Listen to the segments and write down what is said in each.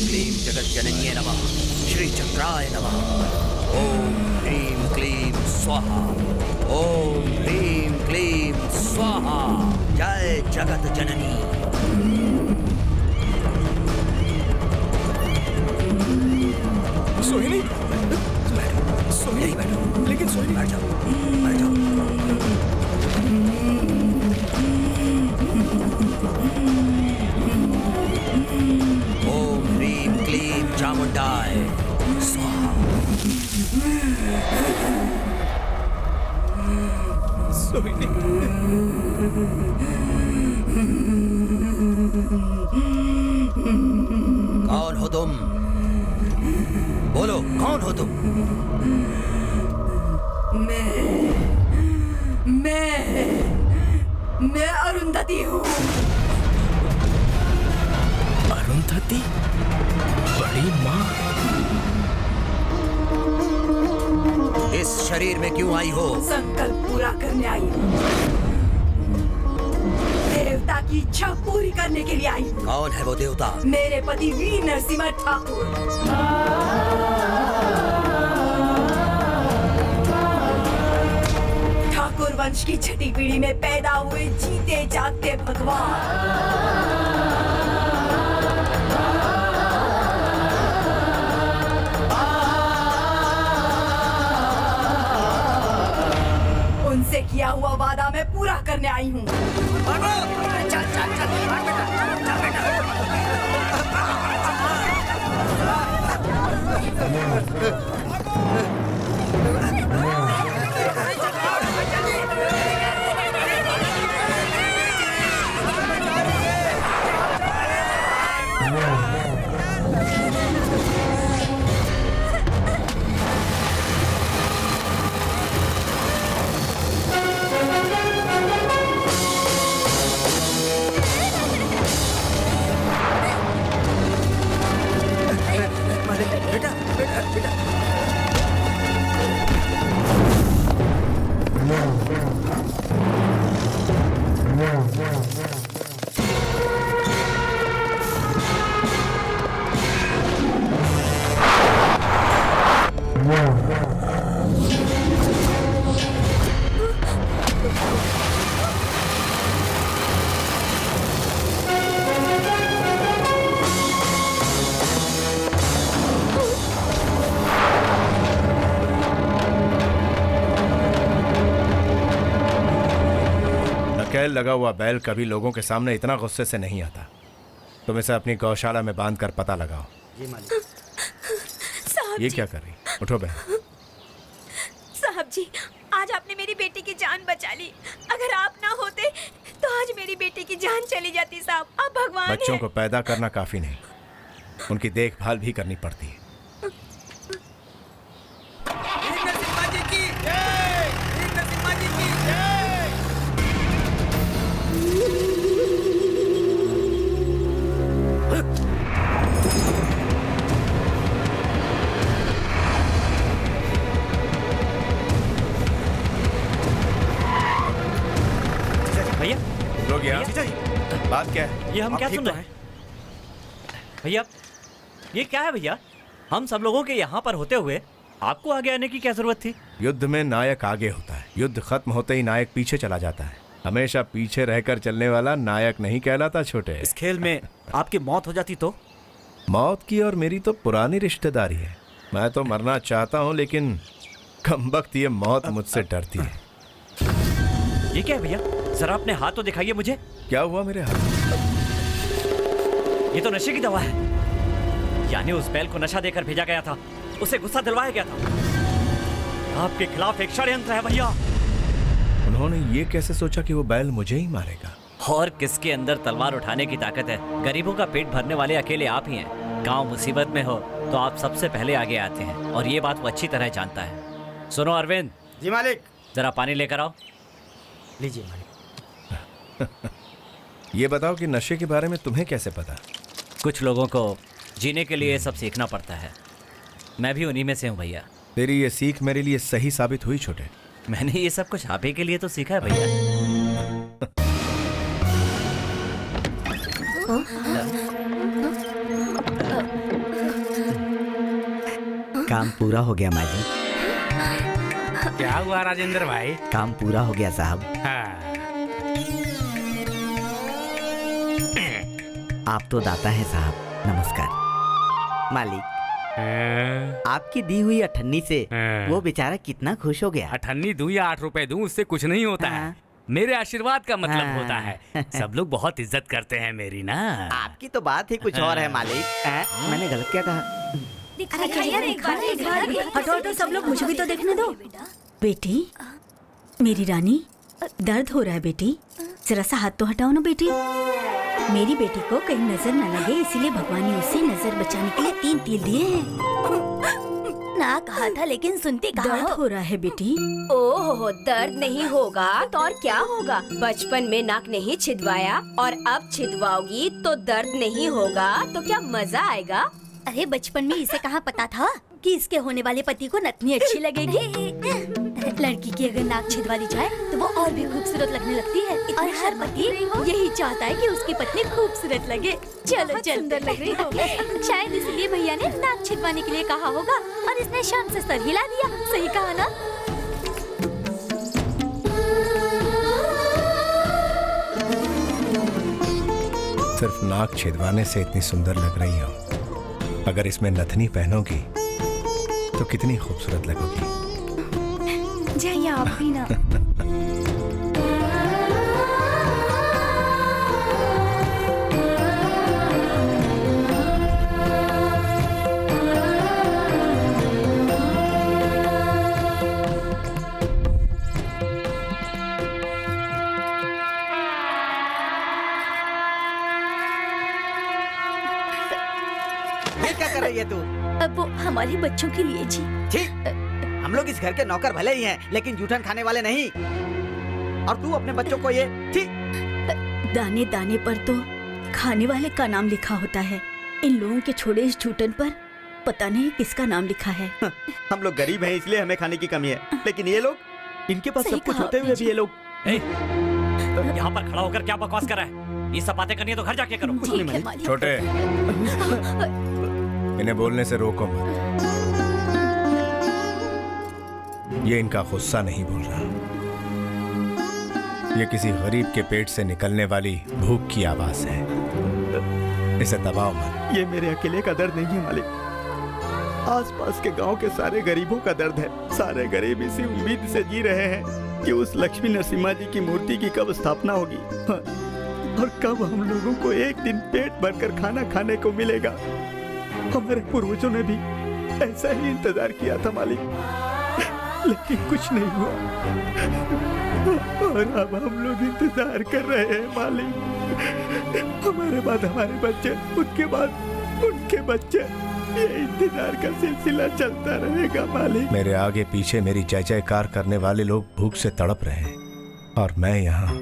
क्लीं जगज्जनन्ये नमः। श्री चक्राय नमः। ओम ह्रीं क्लीं स्वाहा। ओम ह्रीं क्लीं स्वाहा। जय जगत जननी। सोहिनी, सोहिनी बैठो, लेकिन सोहिनी बैठ जाओ, बैठ जाओ। ओम ह्रीं क्लीं चामुंडाय स्वाहा। सोहिनी, कौन हो तुम? बोलो, कौन हो तुम? मैं अरुंधति हूँ। अरुंधति, बड़ी माँ। इस शरीर में क्यों आई हो? संकल्प पूरा करने आई हूँ। देवता की इच्छा पूरी करने के लिए आई हूँ। कौन है वो देवता? मेरे पति वीर नरसिम्हा ठाकुर। ठाकुर वंश की छठी पीढ़ी में पैदा हुए जीते जागते भगवान। उनसे किया हुआ वादा मैं पूरा करने आई हूँ। नकेल लगा हुआ बैल कभी लोगों के सामने इतना गुस्से से नहीं आता। तुम इसे अपनी गौशाला में बांधकर पता लगाओ। जी मालिक। साहब ये जी, क्या कर रही? उठो बहन। साहब जी, आज आपने मेरी बेटी की जान बचा ली। अगर आप ना होते तो आज मेरी बेटी की जान चली जाती। साहब, आप भगवान बच्चों हैं। को पैदा करना काफी नहीं, उनकी देखभाल भी करनी पड़ती है। भैया, लोग यहाँ जीजा जी, बात क्या है? ये हम आप क्या ठीक सुन तो रहे हैं? भैया, ये क्या है भैया? हम सब लोगों के यहाँ पर होते हुए आपको आगे आने की क्या जरूरत थी? युद्ध में नायक आगे होता है, युद्ध खत्म होते ही नायक पीछे चला जाता है। हमेशा पीछे रहकर चलने वाला नायक नहीं कहलाता छोटे। इस खेल में आपकी मौत हो जाती तो? मौत की और मेरी तो पुरानी रिश्तेदारी है। मैं तो मरना चाहता हूँ, लेकिन कमबख्त ये मौत मुझसे डरती है। ये क्या है भैया? जरा अपने हाथ तो दिखाइए मुझे। क्या हुआ मेरे हाथ? ये तो नशे की दवा है। यानी उस बैल को नशा देकर भेजा गया था, उसे गुस्सा दिलवाया गया था। आपके खिलाफ एक षड्यंत्र है भैया। उन्होंने ये कैसे सोचा कि वो बैल मुझे ही मारेगा? और किसके अंदर तलवार उठाने की ताकत है? गरीबों का पेट भरने वाले अकेले आप ही हैं। गांव मुसीबत में हो तो आप सबसे पहले आगे आते हैं, और ये बात वो अच्छी तरह जानता है। सुनो अरविंद। जी मालिक। जरा पानी लेकर आओ। लीजिए मालिक। ये बताओ कि नशे के बारे में तुम्हें कैसे पता? कुछ लोगों को जीने के लिए सब सीखना पड़ता है। मैं भी उन्हीं में से हूँ भैया। तेरी ये सीख मेरे लिए सही साबित हुई छोटे। मैंने ये सब कुछ आप ही के लिए तो सीखा है भैया। काम पूरा हो गया माली। क्या हुआ राजेंद्र भाई? काम पूरा हो गया साहब। हाँ। आप तो दाता है साहब, नमस्कार। मालिक, आपकी दी हुई अठन्नी से वो बेचारा कितना खुश हो गया। अठन्नी दूं या 8 रुपए दूं, उससे कुछ नहीं होता है। मेरे आशीर्वाद का मतलब होता है। सब लोग बहुत इज्जत करते हैं मेरी ना। आपकी तो बात ही कुछ और है मालिक। मैंने गलत क्या कहा? हटो हटो सब लोग, मुझे भी तो देखने दो। बेटी, मेरी रानी, दर्द हो रहा है बेटी, जरा सा हाथ तो हटाओ ना बेटी। मेरी बेटी को कहीं नजर न लगे, इसीलिए भगवान ने उसे नजर बचाने के लिए 3 तीर दिए हैं। ना कहा था लेकिन सुनती कहा दर्द हो रहा है बेटी। ओहो, दर्द नहीं होगा तो और क्या होगा? बचपन में नाक नहीं छिदवाया और अब छिदवाओगी तो दर्द नहीं होगा तो क्या मजा आएगा? अरे बचपन में इसे कहाँ पता था कि इसके होने वाले पति को नथनी अच्छी लगेगी। लड़की की अगर नाक छिदवा दी जाए तो वो और भी खूबसूरत लगने लगती है, और हर पति यही चाहता है कि उसकी पत्नी खूबसूरत लगे। चलो सुंदर लग रही हो। शायद इसलिए भैया ने नाक छिदवाने के लिए कहा होगा और इसने शाम से सर हिला दिया। सही कहा ना? सिर्फ नाक छिदवाने से इतनी सुंदर लग रही हो, अगर इसमें नथनी पहनोगी तो कितनी खूबसूरत लगोगी। जाइए आप भी ना। ये क्या कर रही है तू? अब वो हमारे बच्चों के लिए जी। ठीक, हम लोग इस घर के नौकर भले ही हैं, लेकिन जूठन खाने वाले नहीं। और तू अपने बच्चों को ये ठीक। दाने दाने पर तो खाने वाले का नाम लिखा होता है। इन लोगों के छोड़े इस जूठन पर पता नहीं किसका नाम लिखा है। हम लोग गरीब हैं इसलिए हमें खाने की कमी है, लेकिन ये लोग, इनके पास सही सब कुछ कहा होते हुए भी ये लोग। यहाँ पर खड़ा होकर क्या बकवास कर रहा है? ये सब बातें करनी है तो घर जाके करो। ठीक है मालिक। छोटे, इन्हें बोलने से रोको मत। ये इनका गुस्सा नहीं बोल रहा, ये किसी गरीब के पेट से निकलने वाली भूख की आवाज है। इसे दबाओ मत। ये मेरे अकेले का दर्द नहीं है मालिक, आसपास के गांव के सारे गरीबों का दर्द है। सारे गरीब इसी उम्मीद से जी रहे हैं कि उस लक्ष्मी नरसिम्हा जी की मूर्ति की कब स्थापना होगी और कब हम लोगों को एक दिन पेट भरकर खाना खाने को मिलेगा। हमारे पूर्वजों ने भी ऐसा ही इंतजार किया था मालिक, लेकिन कुछ नहीं हुआ। और अब हम लोग इंतजार कर रहे हैं मालिक। हमारे बाद हमारे बच्चे, उनके बाद उनके बच्चे, ये इंतजार का सिलसिला चलता रहेगा मालिक। मेरे आगे पीछे मेरी जय जयकार करने वाले लोग भूख से तड़प रहे हैं और मैं यहाँ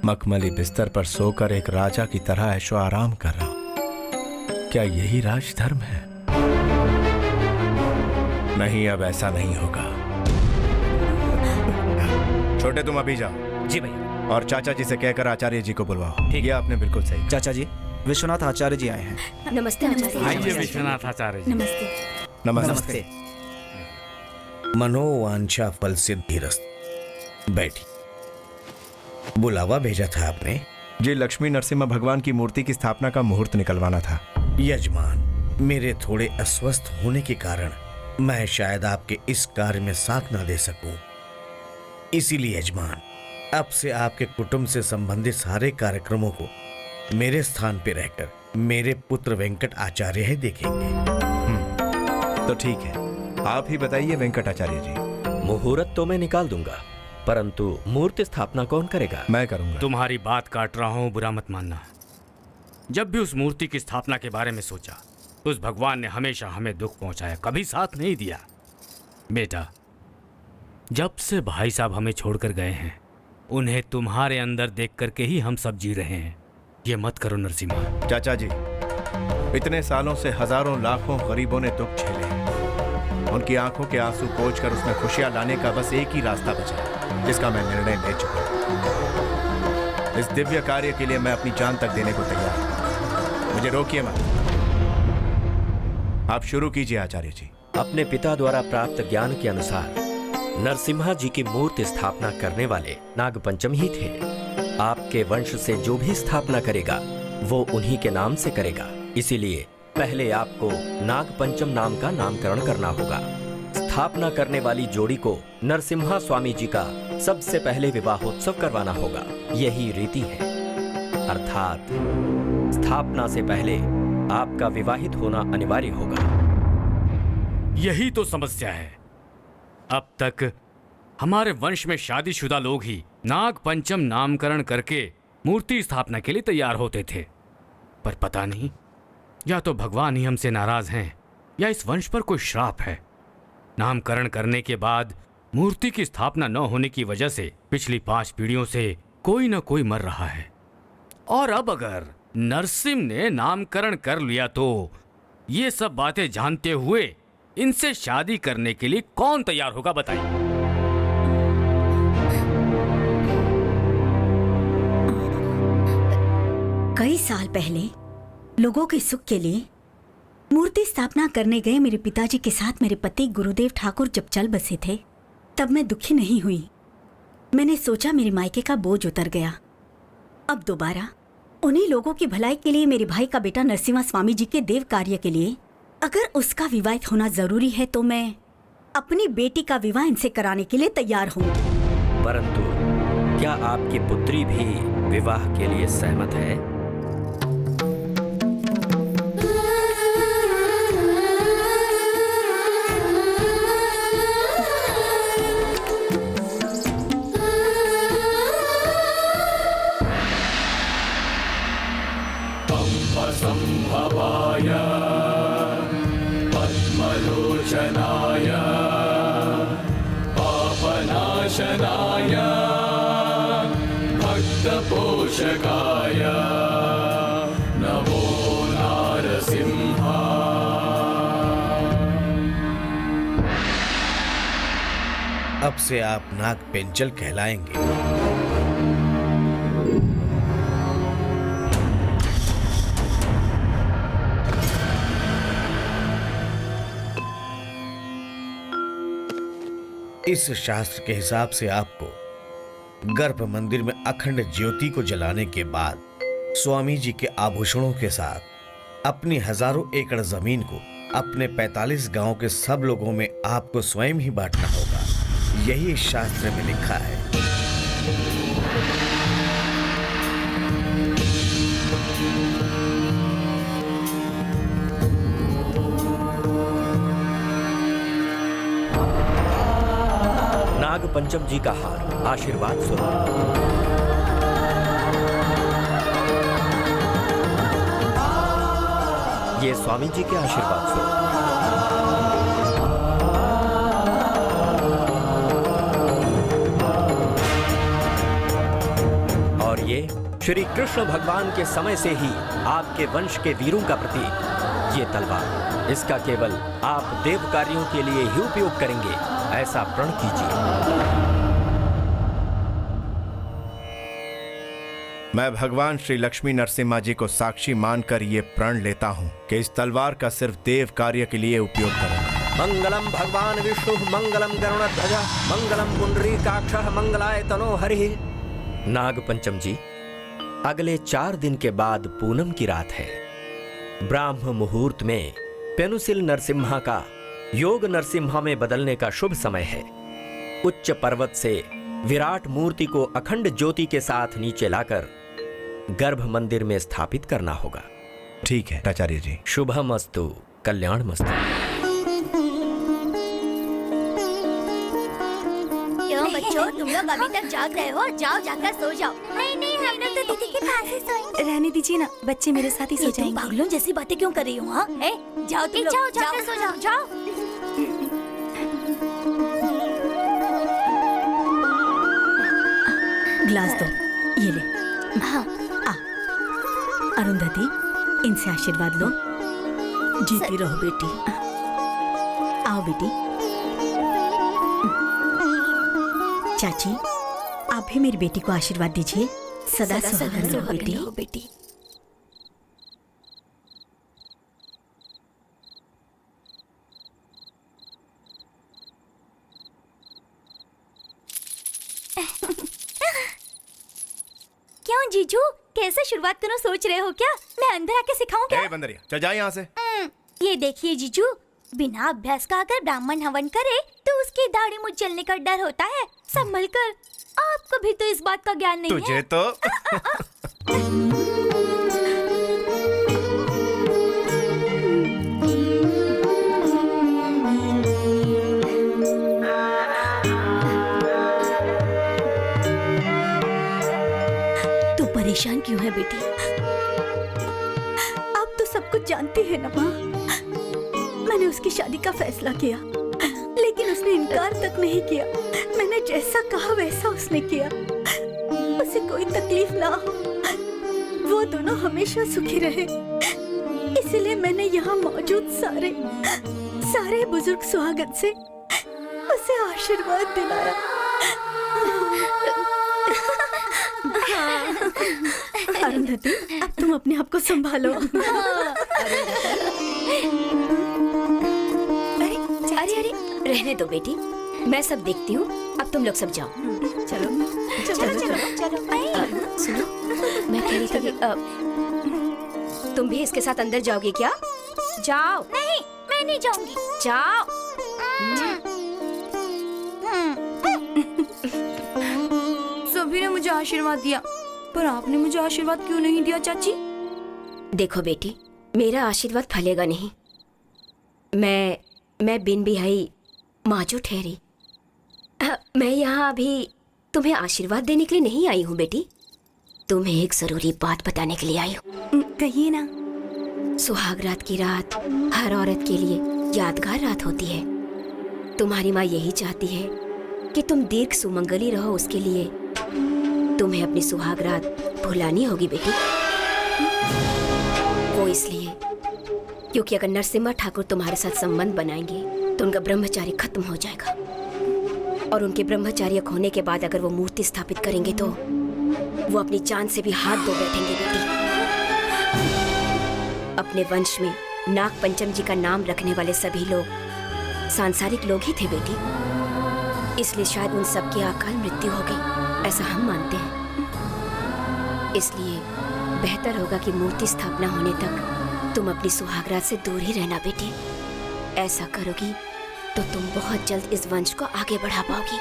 मखमली बिस्तर पर सोकर एक राजा की तरह ऐशो आराम कर रहा हूँ। क्या यही राजधर्म है? नहीं, अब ऐसा नहीं होगा। छोटे, तुम अभी जाओ। जी भैया। और चाचा जी से कहकर आचार्य जी को बुलवाओ। ठीक है, आपने बिल्कुल सही। चाचा जी, विश्वनाथ आचार्य जी आए हैं। नमस्ते आचार्य। आइए विश्वनाथ आचार्य जी। नमस्ते। नमस्ते। मनोवांछा फल सिद्धिरस्त। बैठी। बुलावा भेजा था आपने? जी, लक्ष्मी नरसिम्हा भगवान की मूर्ति की स्थापना का मुहूर्त निकलवाना था। यजमान, मेरे थोड़े अस्वस्थ होने के कारण मैं शायद आपके इस कार्य में साथ न दे सकूं। इसीलिए यजमान, अब से आपके कुटुंब से संबंधित सारे कार्यक्रमों को मेरे स्थान पे रहकर मेरे पुत्र वेंकट आचार्य ही देखेंगे। तो ठीक है, आप ही बताइए वेंकट आचार्य जी। मुहूर्त तो मैं निकाल दूंगा, परंतु मूर्ति स्थापना कौन करेगा? मैं करूंगा। तुम्हारी बात काट रहा हूँ, बुरा मत मानना। जब भी उस मूर्ति की स्थापना के बारे में सोचा, उस भगवान ने हमेशा हमें दुख पहुंचाया, कभी साथ नहीं दिया। बेटा, जब से भाई साहब हमें छोड़कर गए हैं, उन्हें तुम्हारे अंदर देख करके ही हम सब जी रहे हैं। ये मत करो नरसिम्हा। चाचा जी, इतने सालों से हजारों लाखों गरीबों ने दुख झेले हैं। उनकी आंखों के आंसू पोंछकर उसमें खुशियां लाने का बस एक ही रास्ता बचा, जिसका मैं निर्णय ले चुका हूं। इस दिव्य कार्य के लिए मैं अपनी जान तक देने को तैयार हूं। मुझे रोकिए मत। आप शुरू कीजिए आचार्य जी। अपने पिता द्वारा प्राप्त ज्ञान के अनुसार नरसिम्हा जी की मूर्ति स्थापना करने वाले नागपंचम ही थे। आपके वंश से जो भी स्थापना करेगा वो उन्हीं के नाम से करेगा। इसीलिए पहले आपको नागपंचम नाम का नामकरण करना होगा। स्थापना करने वाली जोड़ी को नरसिम्हा स्वामी जी का सबसे पहले विवाहोत्सव करवाना होगा। यही रीति है, अर्थात स्थापना से पहले आपका विवाहित होना अनिवार्य होगा। यही तो समस्या है। अब तक हमारे वंश में शादीशुदा लोग ही नाग पंचम नामकरण करके मूर्ति स्थापना के लिए तैयार होते थे, पर पता नहीं, या तो भगवान ही हमसे नाराज हैं या इस वंश पर कोई श्राप है। नामकरण करने के बाद मूर्ति की स्थापना न होने की वजह से पिछली 5 पीढ़ियों से कोई न कोई मर रहा है। और अब अगर नरसिम्ह ने नामकरण कर लिया तो ये सब बातें जानते हुए इनसे शादी करने के लिए कौन तैयार होगा, बताइए। कई साल पहले लोगों के सुख के लिए मूर्ति स्थापना करने गए मेरे पिताजी के साथ मेरे पति गुरुदेव ठाकुर जब चल बसे थे, तब मैं दुखी नहीं हुई। मैंने सोचा मेरे मायके का बोझ उतर गया। अब दोबारा उन्हीं लोगों की भलाई के लिए मेरे भाई का बेटा नरसिम्हा स्वामी जी के देव कार्य के लिए अगर उसका विवाहित होना जरूरी है तो मैं अपनी बेटी का विवाह इनसे कराने के लिए तैयार हूँ। परंतु क्या आपकी पुत्री भी विवाह के लिए सहमत है? संभवाय पद्मलोचनाय पापनाशनाय भक्तपोषकाय नमो नारसिंहा। अब से आप नाग पेंचल कहलाएंगे। इस शास्त्र के हिसाब से आपको गर्भ मंदिर में अखंड ज्योति को जलाने के बाद स्वामी जी के आभूषणों के साथ अपनी हजारों एकड़ जमीन को अपने 45 गांव के सब लोगों में आपको स्वयं ही बांटना होगा। यही इस शास्त्र में लिखा है। नाग पंचम जी का हार आशीर्वाद स्वरूप। ये स्वामी जी के आशीर्वाद स्वरूप। और ये श्री कृष्ण भगवान के समय से ही आपके वंश के वीरों का प्रतीक, ये तलवार, इसका केवल आप देव कार्यों के लिए ही उपयोग करेंगे, ऐसा प्रण कीजिए। मैं भगवान श्री लक्ष्मी नरसिम्हा जी को साक्षी मानकर ये प्रण लेता हूँ कि इस तलवार का सिर्फ देव कार्य के लिए उपयोग करूंगा। मंगलम भगवान विष्णु मंगलम गरुड़ध्वज मंगलम पुंडरीकाक्षः मंगलाय तनो हरि। नाग पंचम जी, अगले 4 दिन के बाद पूनम की रात है। ब्राह्म मुहूर्त में पेनुसिल नरसिम्हा का योग नरसिम्हा में बदलने का शुभ समय है। उच्च पर्वत से विराट मूर्ति को अखंड ज्योति के साथ नीचे लाकर गर्भ मंदिर में स्थापित करना होगा। ठीक है आचार्य जी। शुभमस्तु, कल्याणमस्तु। क्यों बच्चों, तुम लोग अभी तक जाग रहे हो? जाओ जाकर सो जाओ। नहीं हम लोग तो दीदी के पास ही सोएंगे। रहने दीजिए ना, बच्चे मेरे साथ ही सो जाएंगे। पागलों जैसी बातें क्यों कर रही हो? हाँ जाओ तुम लोग, जाओ जाकर सो जाओ। जाओ ग्लास दो, ये ले। हाँ। अरुंधति, इनसे आशीर्वाद लो। जीती रहो बेटी। आओ बेटी। चाची, आप भी मेरी बेटी को आशीर्वाद दीजिए। सदा सुहागन रहो बेटी। क्यों जीजू, कैसे शुरुआत करूं सोच रहे हो क्या? मैं अंदर आके सिखाऊं क्या? ए बंदरिया, चल जा यहाँ से। ये देखिए जीजू, बिना अभ्यास का अगर ब्राह्मण हवन करे तो उसकी दाढ़ी मुझ जलने का डर होता है। संभल कर, आपको भी तो इस बात का ज्ञान नहीं तुझे है। तो तू परेशान क्यों है बेटी? आप तो सब कुछ जानती है ना माँ। मैंने उसकी शादी का फैसला किया, लेकिन उसने इनकार तक नहीं किया। मैंने जैसा कहा वैसा उसने किया। उसे कोई तकलीफ ना हो, वो दोनों हमेशा सुखी रहे, इसलिए मैंने यहाँ मौजूद सारे बुजुर्ग सुहागन से उसे आशीर्वाद दिलाया। अरुंधति, अब तुम अपने आप को संभालो। अरे रहने दो बेटी, मैं सब देखती हूँ। अब तुम लोग सब जाओ। चलो सुनो, मैं कह रही थी कि, तुम भी इसके साथ अंदर जाओगे क्या? जाओ। नहीं, मैं नहीं जाऊंगी। जाओ। सभी ने मुझे आशीर्वाद दिया, पर आपने मुझे आशीर्वाद क्यों नहीं दिया चाची? देखो बेटी, मेरा आशीर्वाद फलेगा नहीं। मैं बिन बिहाई माजू ठहरी। मैं यहाँ अभी तुम्हें आशीर्वाद देने के लिए नहीं आई हूँ बेटी, तुम्हें एक जरूरी बात बताने के लिए आई हूँ। कहिए ना। सुहागरात की रात हर औरत के लिए यादगार रात होती है। तुम्हारी माँ यही चाहती है कि तुम दीर्घ सुमंगली रहो। उसके लिए तुम्हें अपनी सुहागरात भुलानी होगी बेटी। वो इसलिए क्योंकि अगर नरसिम्हा ठाकुर तुम्हारे साथ संबंध बनाएंगे तो उनका ब्रह्मचार्य खत्म हो जाएगा, और उनके ब्रह्मचार्य होने के बाद अगर वो मूर्ति स्थापित करेंगे तो वो अपनी जान से भी हाथ धो बैठेंगे बेटी। अपने वंश में नाग पंचम जी का नाम रखने वाले सभी लोग सांसारिक लोग ही थे बेटी, इसलिए शायद उन सब की अकाल मृत्यु हो गई, ऐसा हम मानते हैं। इसलिए बेहतर होगा कि मूर्ति स्थापना होने तक तुम अपनी सुहागरात से दूर ही रहना बेटी। ऐसा करोगी तो तुम बहुत जल्द इस वंश को आगे बढ़ा पाओगी।